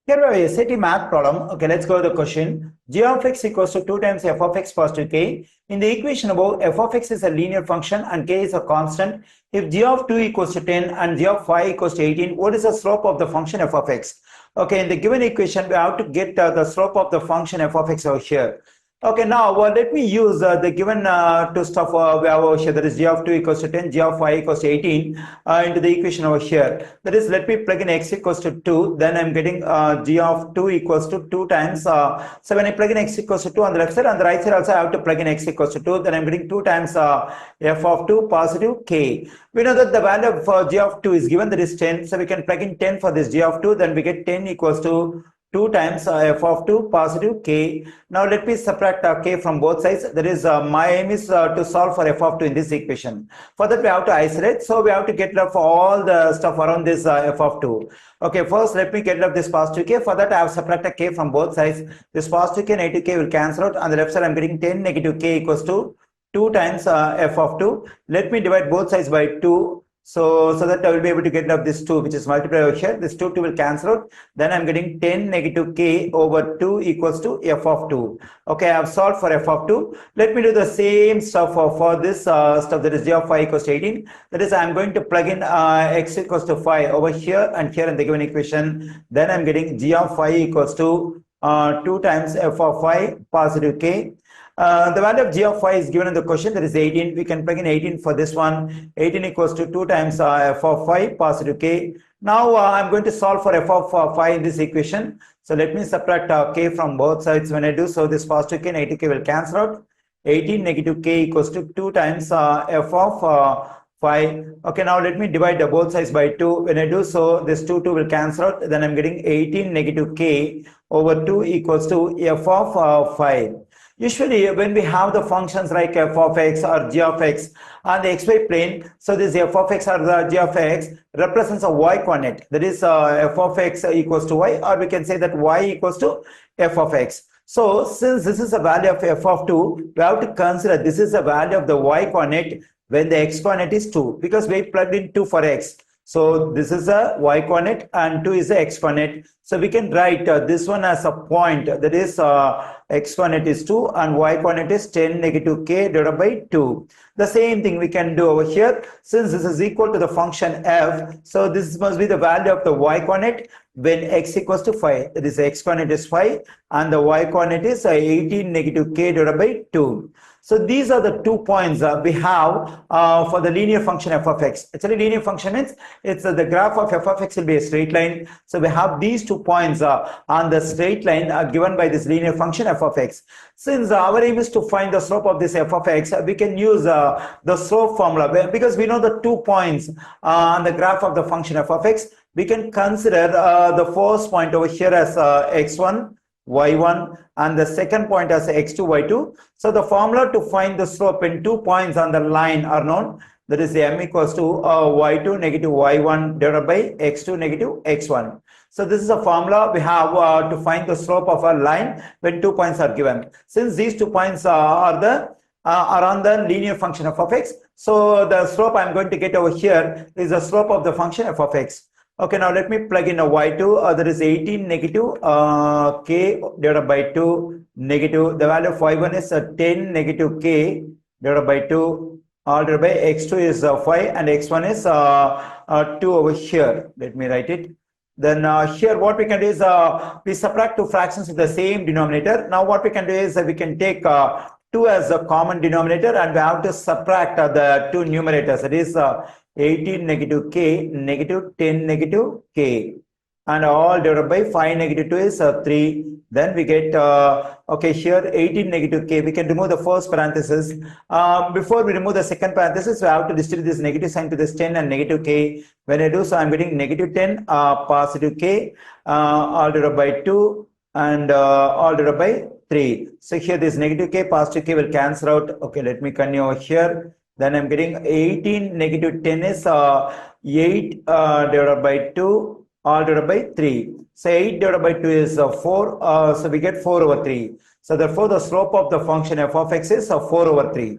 Here we have a SAT math problem. Okay, let's go to the question. G of x equals to 2 times f of x positive k. In the equation above, f of x is a linear function and k is a constant. If g of 2 equals to 10 and g of 5 equals to 18, what is the slope of the function f of x? Okay, in the given equation, we have to get the slope of the function f of x over here. Okay, now let me use the given two stuff we have over here, that is g of 2 equals to 10, g of 5 equals to 18 into the equation over here. That is, let me plug in x equals to 2, then I'm getting g of 2 equals to 2 times, so when I plug in x equals to 2 on the left side, on the right side also I have to plug in x equals to 2, then I'm getting 2 times f of 2 positive k. We know that the value for g of 2 is given, that is 10, so we can plug in 10 for this g of 2, then we get 10 equals to 2 times f of 2 positive k. Now let me subtract k from both sides. That is, my aim is to solve for f of 2 in this equation. For that we have to isolate, so we have to get rid of all the stuff around this f of 2. Okay, first let me get rid of this positive k. For that I have subtracted k from both sides. This positive k, negative k will cancel out. On the left side I'm getting 10 negative k equals to 2 times f of 2. Let me divide both sides by 2. So that I will be able to get rid of this 2, which is multiplied over here. This 2 will cancel out. Then I'm getting 10 negative k over 2 equals to f of 2. Okay, I have solved for f of 2. Let me do the same stuff for this stuff, that is g of 5 equals to 18. That is, I'm going to plug in x equals to 5 over here and here in the given equation. Then I'm getting g of 5 equals to 2 times f of 5 positive k. The value of g of 5 is given in the question, that is 18. We can plug in 18 for this one. 18 equals to 2 times f of 5 positive k. Now I'm going to solve for f of 5 in this equation. So let me subtract k from both sides. When I do so, this positive k, negative k will cancel out. 18 negative k equals to 2 times f of 5. Okay, now let me divide both sides by 2. When I do so, this 2 will cancel out. Then I'm getting 18 negative k over 2 equals to f of 5. Usually when we have the functions like f of x or g of x on the xy plane, so this f of x or the g of x represents a y coordinate, that is f of x equals to y, or we can say that y equals to f of x. So since this is a value of f of 2, we have to consider this is a value of the y coordinate when the x coordinate is 2, because we plugged in 2 for x. So this is a y coordinate and 2 is a x coordinate. So we can write this one as a point, that is x coordinate is 2 and y coordinate is 10 negative k divided by 2. The same thing we can do over here. Since this is equal to the function f, so this must be the value of the y coordinate when x equals to 5. That is, x coordinate is 5 and the y coordinate is 18 negative k divided by 2. So these are the 2 points we have for the linear function f of x. Actually, linear function means it's the graph of f of x will be a straight line. So we have these 2 points on the straight line given by this linear function f of x. Since our aim is to find the slope of this f of x, we can use the slope formula, because we know the 2 points on the graph of the function f of x. We can consider the first point over here as x1, y1, and the second point as x2, y2. So the formula to find the slope when 2 points on the line are known, that is m equals to y2 negative y1 divided by x2 negative x1. So this is a formula we have to find the slope of a line when 2 points are given. Since these 2 points are on the linear function f of x, so the slope I'm going to get over here is the slope of the function f of x. Okay, now let me plug in a y2, that is 18 negative k divided by 2 negative, the value of y1 is 10 negative k divided by 2, all divided by x2 is 5 and x1 is 2 over here. Let me write it. Then here what we can do is we subtract 2 fractions with the same denominator. Now what we can do is we can take 2 as a common denominator and we have to subtract the 2 numerators, that is 18 negative k negative 10 negative k, and all divided by 5 negative 2 is 3. Then we get okay, here 18 negative k, we can remove the first parenthesis. Before we remove the second parenthesis, we have to distribute this negative sign to this 10 and negative k. When I do so, I'm getting negative 10 positive k all divided by 2 and all divided by 3. So here this negative k positive k will cancel out. Okay, let me continue over here. Then I'm getting 18 negative 10 is 8 divided by 2 all divided by 3. So 8 divided by 2 is 4. So we get 4 over 3. So therefore the slope of the function f of x is 4 over 3.